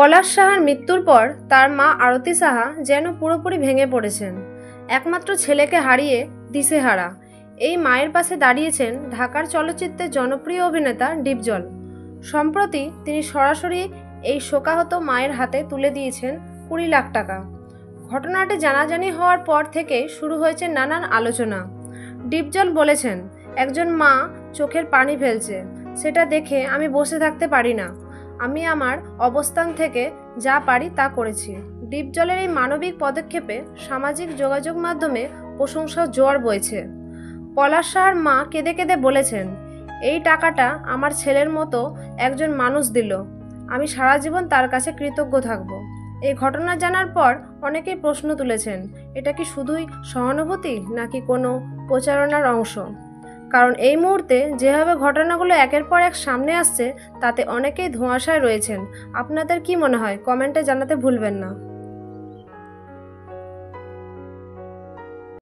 পলাশ সাহার মৃত্যুর পর তার মা আরতি সাহা যেন পুরোপুরি ভেঙে পড়েছেন। একমাত্র ছেলেকে হারিয়ে দিশেহারা এই মায়ের পাশে দাঁড়িয়েছেন ঢাকার চলচ্চিত্রের জনপ্রিয় অভিনেতা ডিপজল। সম্প্রতি তিনি সরাসরি এই শোকাহত মায়ের হাতে তুলে দিয়েছেন 20 লাখ টাকা। ঘটনাটি জানাজানি হওয়ার পর থেকে শুরু হয়েছে নানান আলোচনা। ডিপজল বলেছেন, একজন মা চোখের পানি ফেলছে, সেটা দেখে আমি বসে থাকতে পারি না। আমি আমার অবস্থান থেকে যা পারি তা করেছি। ডিপজলের এই মানবিক পদক্ষেপে সামাজিক যোগাযোগ মাধ্যমে প্রশংসার জোয়ার বইছে। পলাশ সাহার মা কেঁদে কেঁদে বলেছেন, এই টাকাটা আমার ছেলের মতো একজন মানুষ দিল, আমি সারা জীবন তার কাছে কৃতজ্ঞ থাকব। এই ঘটনা জানার পর অনেকেই প্রশ্ন তুলেছেন, এটা কি শুধুই সহানুভূতি নাকি কোনো প্রচারণার অংশ? কারণ এই মুহূর্তে যেভাবে ঘটনাগুলো একের পর এক সামনে আসছে তাতে অনেকেই ধোঁয়াশায় রয়েছেন। আপনাদের কি মনে হয়? কমেন্টে জানাতে ভুলবেন না।